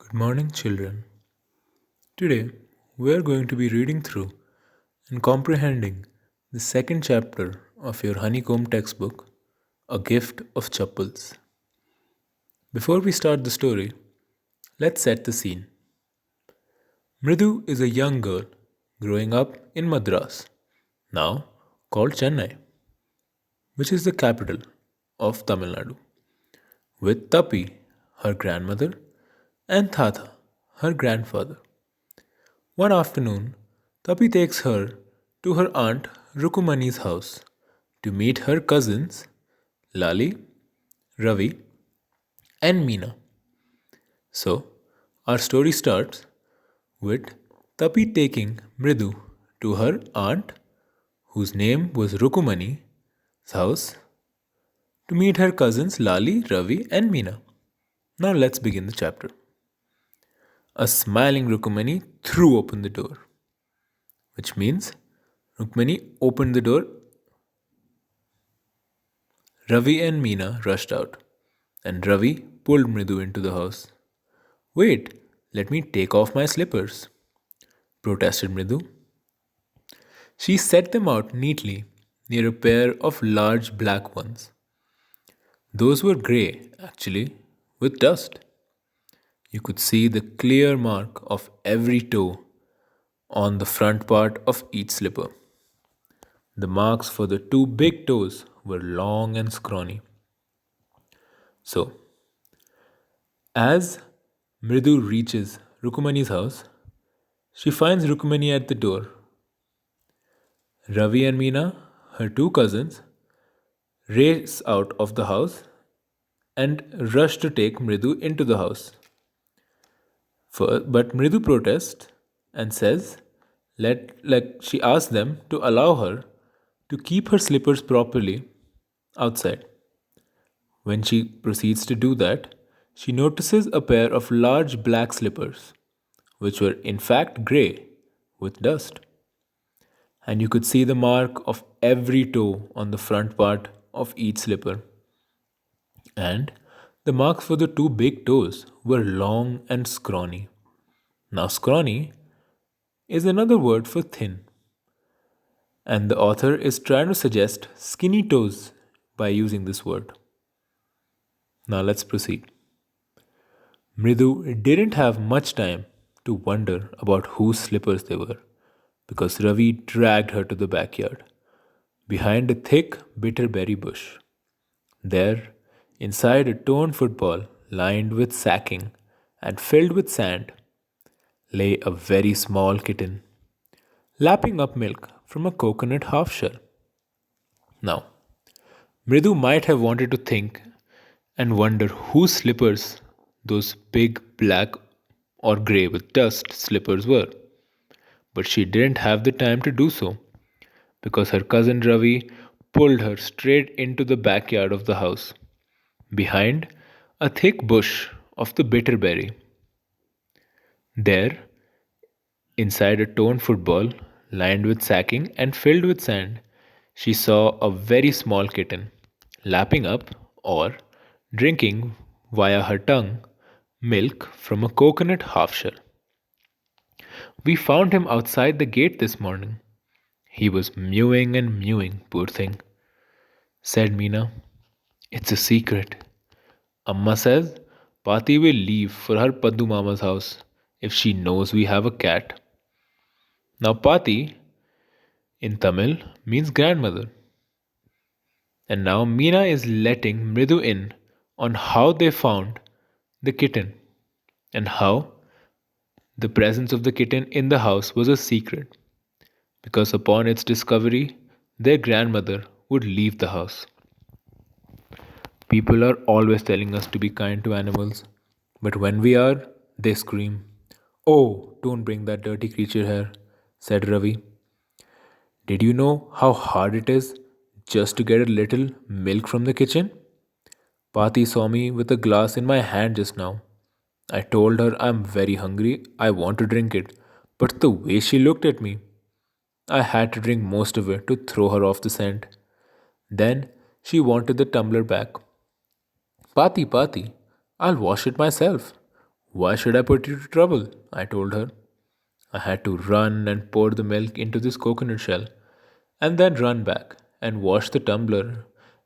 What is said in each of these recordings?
Good morning, children. Today, we are going to be reading through and comprehending the second chapter of your honeycomb textbook, A Gift of Chappals. Before we start the story, let's set the scene. Mridu is a young girl growing up in Madras, now called Chennai, which is the capital of Tamil Nadu, with Tapi, her grandmother, and Tata, her grandfather. One afternoon, Tapi takes her to her aunt Rukumani's house to meet her cousins Lali, Ravi, and Meena. So, our story starts with Tapi taking Mridu to her aunt, whose name was Rukumani's house, to meet her cousins Lali, Ravi, and Meena. Now, let's begin the chapter. A smiling Rukumani threw open the door, which means Rukmani opened the door. Ravi and Meena rushed out, and Ravi pulled Mridu into the house. Wait, let me take off my slippers, protested Mridu. She set them out neatly near a pair of large black ones. Those were grey, actually, with dust. You could see the clear mark of every toe on the front part of each slipper. The marks for the two big toes were long and scrawny. So, as Mridu reaches Rukumani's house, she finds Rukumani at the door. Ravi and Meena, her two cousins, race out of the house and rush to take Mridu into the house. But Mridu protests and says, she asks them to allow her to keep her slippers properly outside. When she proceeds to do that, she notices a pair of large black slippers, which were in fact grey with dust. And you could see the mark of every toe on the front part of each slipper. And the marks for the two big toes were long and scrawny. Now, scrawny is another word for thin, and the author is trying to suggest skinny toes by using this word. Now, let's proceed. Mridu didn't have much time to wonder about whose slippers they were because Ravi dragged her to the backyard, behind a thick bitterberry bush. There, inside a torn football lined with sacking and filled with sand, lay a very small kitten, lapping up milk from a coconut half shell. Now, Mridu might have wanted to think and wonder whose slippers those big black or grey with dust slippers were, but she didn't have the time to do so because her cousin Ravi pulled her straight into the backyard of the house, behind a thick bush of the bitterberry. There, inside a torn football lined with sacking and filled with sand, she saw a very small kitten lapping up or drinking via her tongue milk from a coconut half shell. We found him outside the gate this morning. He was mewing and mewing, poor thing, said Meena. It's a secret. Amma says Pati will leave for her Paddu Mama's house if she knows we have a cat. Now, Pati in Tamil means grandmother. And now Meena is letting Mridu in on how they found the kitten and how the presence of the kitten in the house was a secret because upon its discovery, their grandmother would leave the house. People are always telling us to be kind to animals, but when we are, they scream. Oh, don't bring that dirty creature here, said Ravi. Did you know how hard it is just to get a little milk from the kitchen? Pati saw me with a glass in my hand just now. I told her I'm very hungry, I want to drink it, but the way she looked at me, I had to drink most of it to throw her off the scent. Then she wanted the tumbler back. Pati, I'll wash it myself. Why should I put you to trouble? I told her. I had to run and pour the milk into this coconut shell, and then run back and wash the tumbler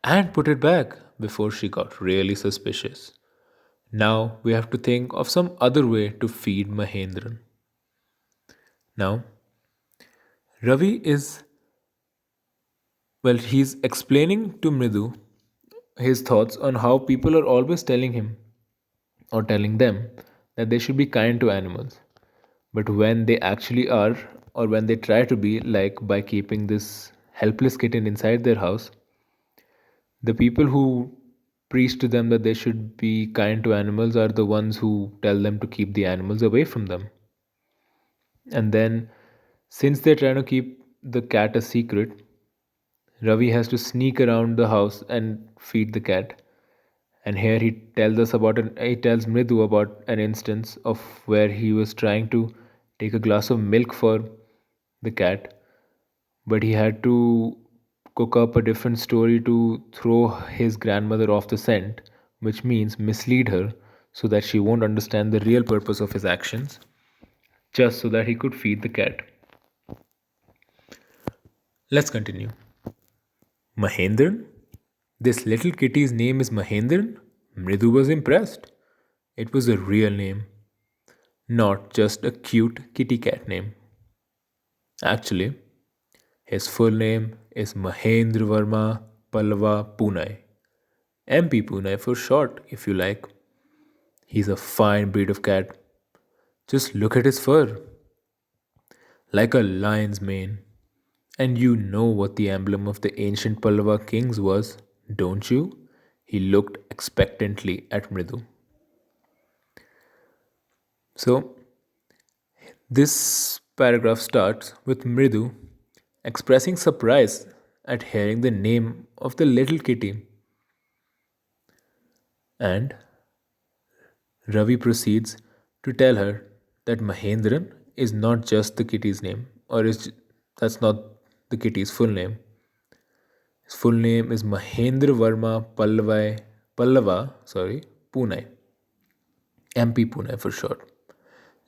and put it back before she got really suspicious. Now we have to think of some other way to feed Mahendran. Now, Ravi is, well, he's explaining to Mridu his thoughts on how people are always telling him or telling them that they should be kind to animals. But when they actually are, or when they try to be, like by keeping this helpless kitten inside their house, the people who preach to them that they should be kind to animals are the ones who tell them to keep the animals away from them. And then, since they're trying to keep the cat a secret, Ravi has to sneak around the house and feed the cat. And here he tells Mridu about an instance of where he was trying to take a glass of milk for the cat, but he had to cook up a different story to throw his grandmother off the scent, which means mislead her so that she won't understand the real purpose of his actions, just so that he could feed the cat. Let's continue. Mahendran? This little kitty's name is Mahendran? Mridu was impressed. It was a real name, not just a cute kitty cat name. Actually, his full name is Mahendra Verma Pallava Punai. MP Punai for short, if you like. He's a fine breed of cat. Just look at his fur, like a lion's mane. And you know what the emblem of the ancient Pallava kings was, don't you? He looked expectantly at Mridu. So, this paragraph starts with Mridu expressing surprise at hearing the name of the little kitty, and Ravi proceeds to tell her that Mahendran is not just the kitty's name, that's not the kitty's full name. His full name is Mahendra Verma Punai, MP Punai for short.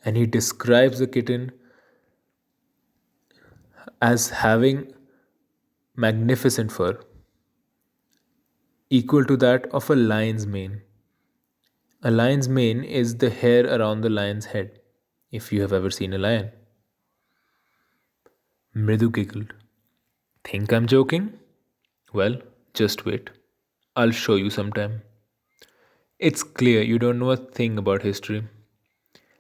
And he describes the kitten as having magnificent fur, equal to that of a lion's mane. A lion's mane is the hair around the lion's head, if you have ever seen a lion. Mridu giggled. Think I'm joking? Well, just wait. I'll show you sometime. It's clear you don't know a thing about history.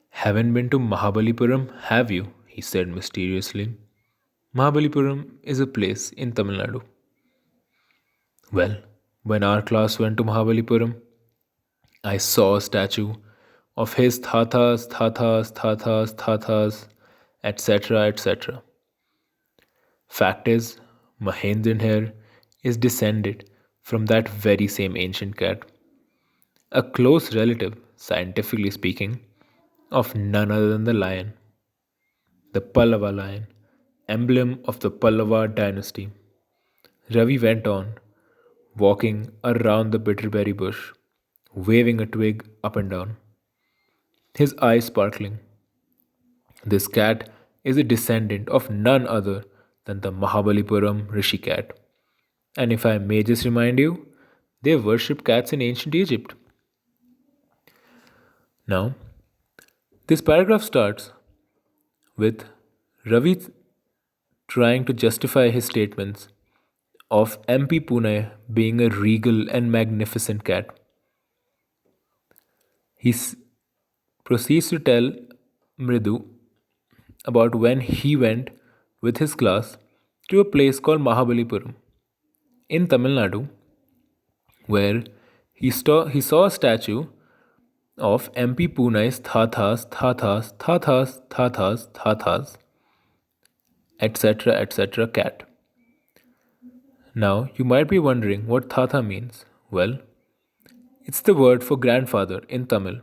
Haven't been to Mahabalipuram, have you? He said mysteriously. Mahabalipuram is a place in Tamil Nadu. Well, when our class went to Mahabalipuram, I saw a statue of his thathas, etc., etc. Fact is, Mahendran here is descended from that very same ancient cat, a close relative, scientifically speaking, of none other than the lion, the Pallava lion, emblem of the Pallava dynasty. Ravi went on, walking around the bitterberry bush, waving a twig up and down, his eyes sparkling. This cat is a descendant of none other than the Mahabalipuram Rishi cat. And if I may just remind you, they worshipped cats in ancient Egypt. Now, this paragraph starts with Ravi trying to justify his statements of MP Pune being a regal and magnificent cat. He proceeds to tell Mridu about when he went with his class to a place called Mahabalipuram in Tamil Nadu, where he saw a statue of MP Punai's Thathas, etc. cat. Now, you might be wondering what Thatha means. Well, it's the word for grandfather in Tamil.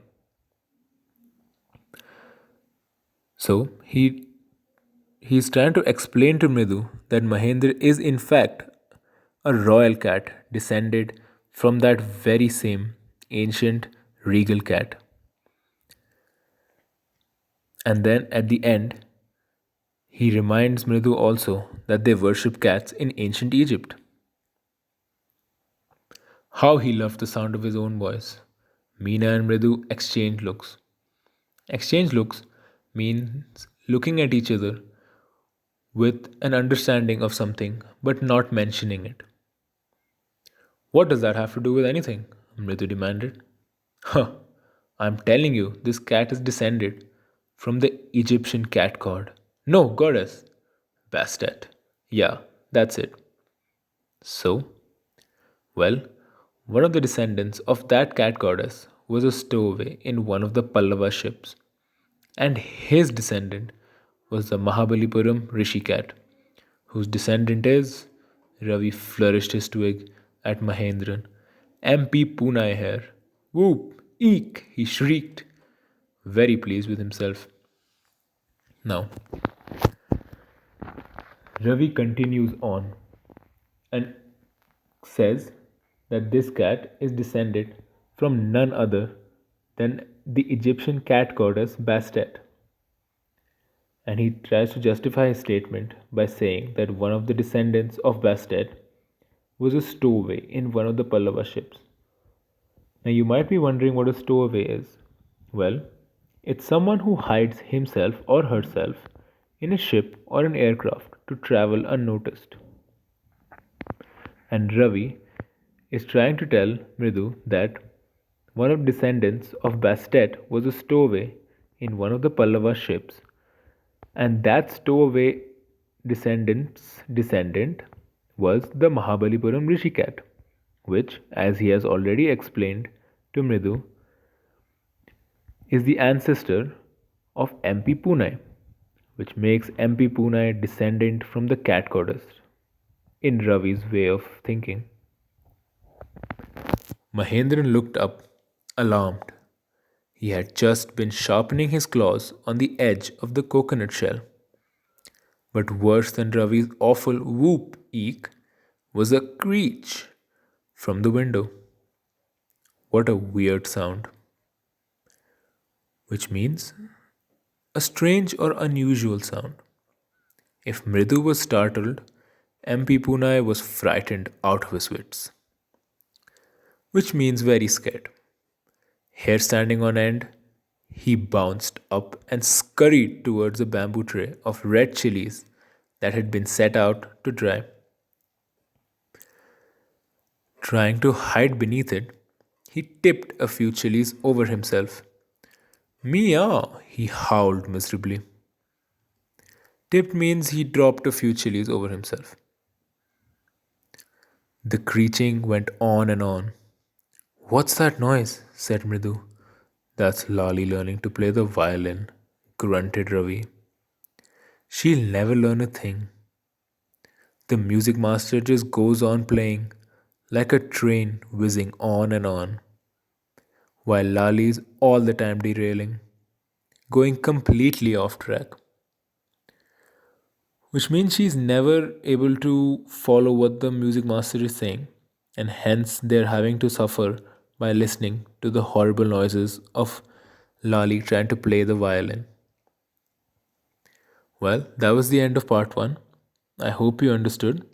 So, he's trying to explain to Mridu that Mahendra is in fact a royal cat descended from that very same ancient regal cat. And then at the end, he reminds Mridu also that they worship cats in ancient Egypt. How he loved the sound of his own voice. Meena and Mridu exchange looks. Exchange looks means looking at each other with an understanding of something but not mentioning it. What does that have to do with anything? Mridu demanded. Huh, I'm telling you, this cat is descended from the Egyptian cat god. No, goddess. Bastet. Yeah, that's it. So, well, one of the descendants of that cat goddess was a stowaway in one of the Pallava ships, and his descendant was the Mahabalipuram Rishi cat, whose descendant is. Ravi flourished his twig at Mahendran. MP Punai here. Whoop! Eek! He shrieked, very pleased with himself. Now, Ravi continues on and says that this cat is descended from none other than the Egyptian cat goddess Bastet. And he tries to justify his statement by saying that one of the descendants of Bastet was a stowaway in one of the Pallava ships. Now, you might be wondering what a stowaway is. Well, it's someone who hides himself or herself in a ship or an aircraft to travel unnoticed. And Ravi is trying to tell Mridu that one of descendants of Bastet was a stowaway in one of the Pallava ships, and that stowaway descendant's descendant was the Mahabalipuram Rishi cat, which, as he has already explained to Mridu, is the ancestor of MP Punai, which makes MP Punai descendant from the cat goddess, in Ravi's way of thinking. Mahendran looked up, alarmed. He had just been sharpening his claws on the edge of the coconut shell. But worse than Ravi's awful whoop eek was a creech from the window. What a weird sound. Which means a strange or unusual sound. If Mridu was startled, MP Punai was frightened out of his wits. Which means very scared. Hair standing on end, he bounced up and scurried towards a bamboo tray of red chilies that had been set out to dry. Trying to hide beneath it, he tipped a few chilies over himself. Meow! He howled miserably. Tipped means he dropped a few chilies over himself. The creaking went on and on. What's that noise? Said Mridu. That's Lali learning to play the violin, grunted Ravi. She'll never learn a thing. The music master just goes on playing like a train whizzing on and on, while Lali's all the time derailing, going completely off track. Which means she's never able to follow what the music master is saying, and hence they're having to suffer by listening to the horrible noises of Lali trying to play the violin. Well, that was the end of part 1. I hope you understood.